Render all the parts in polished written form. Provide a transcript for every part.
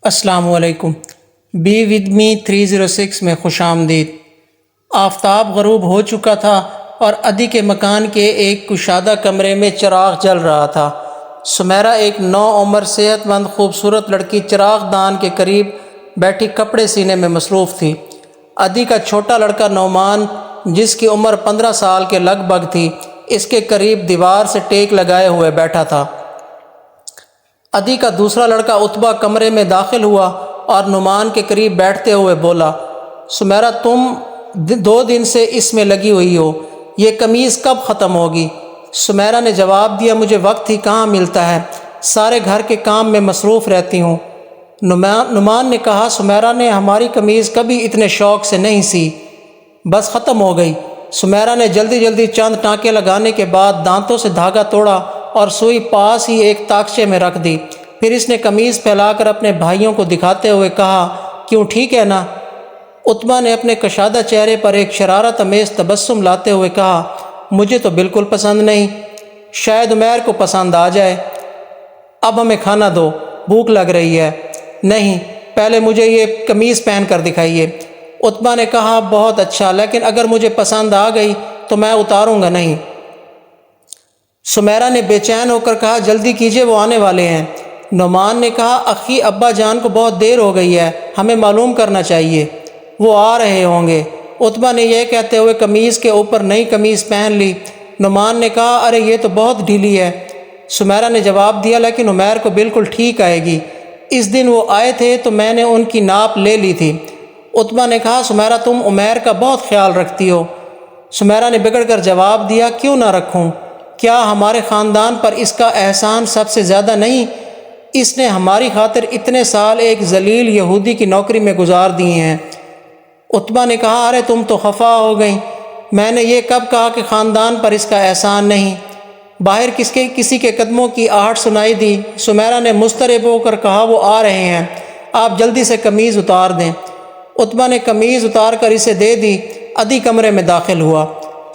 السلام علیکم۔ Be with me 306 میں خوش آمدید۔ آفتاب غروب ہو چکا تھا اور ادی کے مکان کے ایک کشادہ کمرے میں چراغ جل رہا تھا۔ سمیرہ ایک نوعمر صحت مند خوبصورت لڑکی چراغ دان کے قریب بیٹھی کپڑے سینے میں مصروف تھی۔ ادی کا چھوٹا لڑکا نعمان، جس کی عمر 15 سال کے لگ بھگ تھی، اس کے قریب دیوار سے ٹیک لگائے ہوئے بیٹھا تھا۔ ادی کا دوسرا لڑکا عتبہ کمرے میں داخل ہوا اور نعمان کے قریب بیٹھتے ہوئے بولا، سمیرہ تم 2 دن سے اس میں لگی ہوئی ہو، یہ قمیض کب ختم ہوگی؟ سمیرہ نے جواب دیا، مجھے وقت ہی کہاں ملتا ہے، سارے گھر کے کام میں مصروف رہتی ہوں۔ نعمان نے کہا، سمیرہ نے ہماری قمیض کبھی اتنے شوق سے نہیں سی، بس ختم ہو گئی۔ سمیرہ نے جلدی جلدی چند ٹانکے لگانے کے بعد دانتوں سے دھاگا توڑا اور سوئی پاس ہی ایک تاکچے میں رکھ دی۔ پھر اس نے قمیض پھیلا کر اپنے بھائیوں کو دکھاتے ہوئے کہا، کیوں ٹھیک ہے نا؟ عتبہ نے اپنے کشادہ چہرے پر ایک شرارت آمیز تبسم لاتے ہوئے کہا، مجھے تو بالکل پسند نہیں، شاید عمیر کو پسند آ جائے۔ اب ہمیں کھانا دو، بھوک لگ رہی ہے۔ نہیں، پہلے مجھے یہ قمیض پہن کر دکھائیے۔ عتبہ نے کہا، بہت اچھا، لیکن اگر مجھے پسند آ گئی تو میں اتاروں گا نہیں۔ سمیرہ نے بے چین ہو کر کہا، جلدی کیجیے، وہ آنے والے ہیں۔ نعمان نے کہا، اخی ابا جان کو بہت دیر ہو گئی ہے، ہمیں معلوم کرنا چاہیے، وہ آ رہے ہوں گے۔ عتبہ نے یہ کہتے ہوئے قمیض کے اوپر نئی قمیض پہن لی۔ نعمان نے کہا، ارے یہ تو بہت ڈھیلی ہے۔ سمیرہ نے جواب دیا، لیکن عمیر کو بالکل ٹھیک آئے گی، اس دن وہ آئے تھے تو میں نے ان کی ناپ لے لی تھی۔ عتبہ نے کہا، سمیرہ تم عمیر کا بہت خیال رکھتی ہو۔ سمیرہ نے بگڑ کر جواب دیا، کیوں نہ رکھوں، کیا ہمارے خاندان پر اس کا احسان سب سے زیادہ نہیں؟ اس نے ہماری خاطر اتنے سال ایک ذلیل یہودی کی نوکری میں گزار دیے ہیں۔ عتبہ نے کہا، ارے تم تو خفا ہو گئیں، میں نے یہ کب کہا کہ خاندان پر اس کا احسان نہیں؟ باہر کسی کے قدموں کی آہٹ سنائی دی۔ سمیرہ نے مضطرب ہو کر کہا، وہ آ رہے ہیں، آپ جلدی سے قمیض اتار دیں۔ عتبہ نے قمیض اتار کر اسے دے دی۔ ادی کمرے میں داخل ہوا۔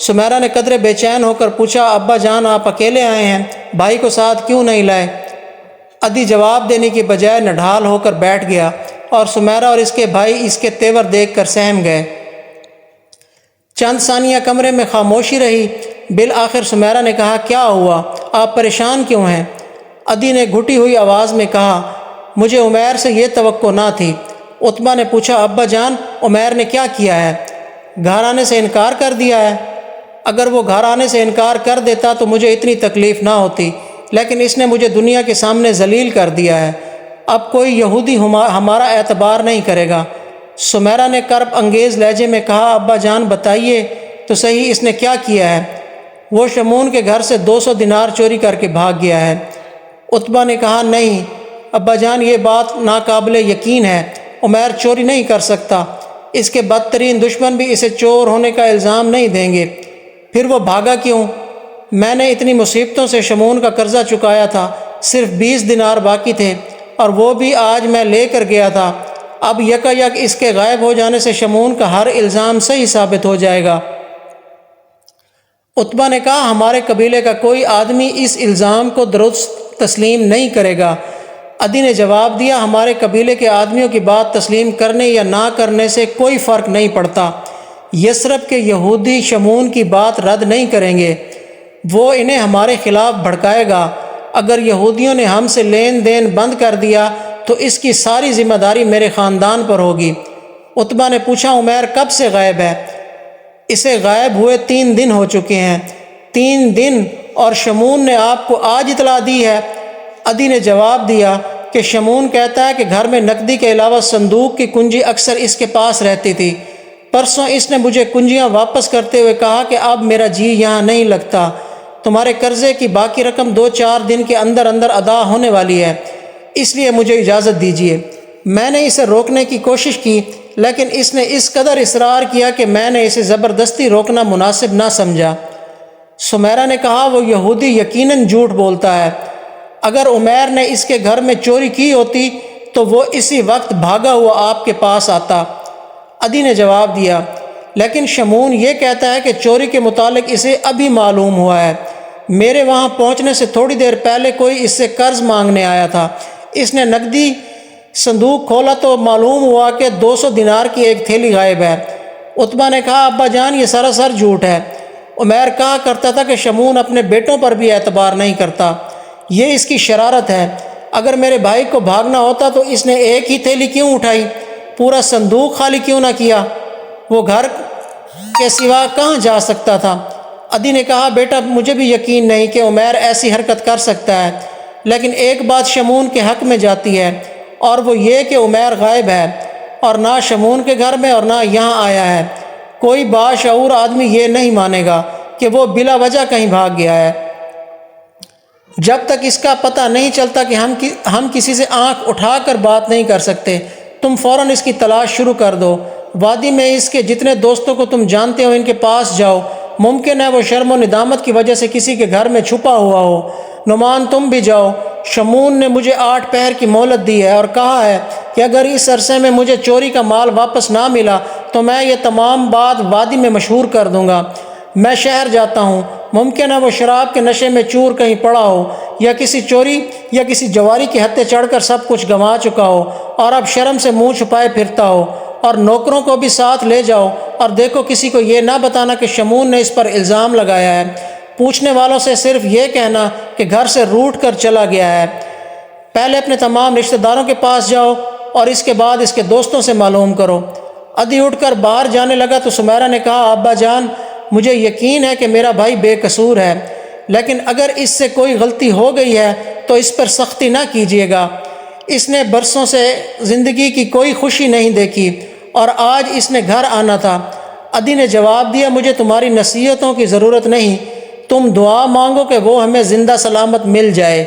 سمیرہ نے قدرے بے چین ہو کر پوچھا، ابا جان آپ اکیلے آئے ہیں، بھائی کو ساتھ کیوں نہیں لائے؟ ادی جواب دینے کی بجائے نڈھال ہو کر بیٹھ گیا اور سمیرہ اور اس کے بھائی اس کے تیور دیکھ کر سہم گئے۔ چند ثانیہ کمرے میں خاموشی رہی۔ بالآخر سمیرہ نے کہا، کیا ہوا، آپ پریشان کیوں ہیں؟ ادی نے گھٹی ہوئی آواز میں کہا، مجھے عمیر سے یہ توقع نہ تھی۔ عتبہ نے پوچھا، ابا جان عمیر نے کیا کیا ہے؟ گھر آنے سے انکار کر دیا ہے۔ اگر وہ گھر آنے سے انکار کر دیتا تو مجھے اتنی تکلیف نہ ہوتی، لیکن اس نے مجھے دنیا کے سامنے ذلیل کر دیا ہے، اب کوئی یہودی ہمارا اعتبار نہیں کرے گا۔ سمیرہ نے کرب انگیز لہجے میں کہا، ابا جان بتائیے تو صحیح اس نے کیا کیا ہے؟ وہ شمون کے گھر سے 200 دینار چوری کر کے بھاگ گیا ہے۔ عتبہ نے کہا، نہیں ابا جان، یہ بات ناقابل یقین ہے، عمیر چوری نہیں کر سکتا، اس کے بدترین دشمن بھی اسے چور ہونے کا الزام نہیں دیں گے۔ پھر وہ بھاگا کیوں؟ میں نے اتنی مصیبتوں سے شمون کا قرضہ چکایا تھا، صرف 20 دینار باقی تھے اور وہ بھی آج میں لے کر گیا تھا، اب یکایک اس کے غائب ہو جانے سے شمون کا ہر الزام صحیح ثابت ہو جائے گا۔ عتبہ نے کہا، ہمارے قبیلے کا کوئی آدمی اس الزام کو درست تسلیم نہیں کرے گا۔ ادی نے جواب دیا، ہمارے قبیلے کے آدمیوں کی بات تسلیم کرنے یا نہ کرنے سے کوئی فرق نہیں پڑتا۔ یثرب کے یہودی شمون کی بات رد نہیں کریں گے، وہ انہیں ہمارے خلاف بھڑکائے گا۔ اگر یہودیوں نے ہم سے لین دین بند کر دیا تو اس کی ساری ذمہ داری میرے خاندان پر ہوگی۔ عتبہ نے پوچھا، عمیر کب سے غائب ہے؟ اسے غائب ہوئے 3 دن ہو چکے ہیں۔ 3 دن اور شمون نے آپ کو آج اطلاع دی ہے؟ ادی نے جواب دیا کہ شمون کہتا ہے کہ گھر میں نقدی کے علاوہ صندوق کی کنجی اکثر اس کے پاس رہتی تھی، پرسوں اس نے مجھے کنجیاں واپس کرتے ہوئے کہا کہ اب میرا جی یہاں نہیں لگتا، تمہارے قرضے کی باقی رقم 2-4 دن کے اندر اندر ادا ہونے والی ہے، اس لیے مجھے اجازت دیجیے۔ میں نے اسے روکنے کی کوشش کی، لیکن اس نے اس قدر اصرار کیا کہ میں نے اسے زبردستی روکنا مناسب نہ سمجھا۔ سمیرہ نے کہا، وہ یہودی یقیناً جھوٹ بولتا ہے، اگر عمیر نے اس کے گھر میں چوری کی ہوتی تو وہ اسی وقت بھاگا ہوا آپ کے پاس آتا۔ ادی نے جواب دیا، لیکن شمون یہ کہتا ہے کہ چوری کے متعلق اسے ابھی معلوم ہوا ہے، میرے وہاں پہنچنے سے تھوڑی دیر پہلے کوئی اس سے قرض مانگنے آیا تھا، اس نے نقدی صندوق کھولا تو معلوم ہوا کہ 200 دینار کی ایک تھیلی غائب ہے۔ عتبہ نے کہا ابا جان یہ سراسر جھوٹ ہے۔ عمیر کہا کرتا تھا کہ شمون اپنے بیٹوں پر بھی اعتبار نہیں کرتا، یہ اس کی شرارت ہے۔ اگر میرے بھائی کو بھاگنا ہوتا تو اس نے ایک ہی تھیلی کیوں اٹھائی، پورا صندوق خالی کیوں نہ کیا؟ وہ گھر کے سوا کہاں جا سکتا تھا؟ عدی نے کہا بیٹا مجھے بھی یقین نہیں کہ عمیر ایسی حرکت کر سکتا ہے، لیکن ایک بات شمون کے حق میں جاتی ہے اور وہ یہ کہ عمیر غائب ہے اور نہ شمون کے گھر میں اور نہ یہاں آیا ہے۔ کوئی باشعور آدمی یہ نہیں مانے گا کہ وہ بلا وجہ کہیں بھاگ گیا ہے۔ جب تک اس کا پتہ نہیں چلتا کہ ہم کسی سے آنکھ اٹھا کر بات نہیں کر سکتے، تم فوراً اس کی تلاش شروع کر دو۔ وادی میں اس کے جتنے دوستوں کو تم جانتے ہو ان کے پاس جاؤ، ممکن ہے وہ شرم و ندامت کی وجہ سے کسی کے گھر میں چھپا ہوا ہو۔ نعمان تم بھی جاؤ۔ شمون نے مجھے 8 پہر کی مہلت دی ہے اور کہا ہے کہ اگر اس عرصے میں مجھے چوری کا مال واپس نہ ملا تو میں یہ تمام بات وادی میں مشہور کر دوں گا۔ میں شہر جاتا ہوں، ممکن ہے وہ شراب کے نشے میں چور کہیں پڑا ہو یا کسی چوری یا کسی جواری کے ہتھے چڑھ کر سب کچھ گنوا چکا ہو اور اب شرم سے منہ چھپائے پھرتا ہو۔ اور نوکروں کو بھی ساتھ لے جاؤ اور دیکھو کسی کو یہ نہ بتانا کہ شمون نے اس پر الزام لگایا ہے۔ پوچھنے والوں سے صرف یہ کہنا کہ گھر سے روٹ کر چلا گیا ہے۔ پہلے اپنے تمام رشتہ داروں کے پاس جاؤ اور اس کے بعد اس کے دوستوں سے معلوم کرو۔ عدی اٹھ کر باہر جانے لگا تو سمیرہ نے کہا ابا جان مجھے یقین ہے کہ میرا بھائی بے قصور ہے، لیکن اگر اس سے کوئی غلطی ہو گئی ہے تو اس پر سختی نہ کیجیے گا۔ اس نے برسوں سے زندگی کی کوئی خوشی نہیں دیکھی اور آج اس نے گھر آنا تھا۔ عدی نے جواب دیا مجھے تمہاری نصیحتوں کی ضرورت نہیں، تم دعا مانگو کہ وہ ہمیں زندہ سلامت مل جائے۔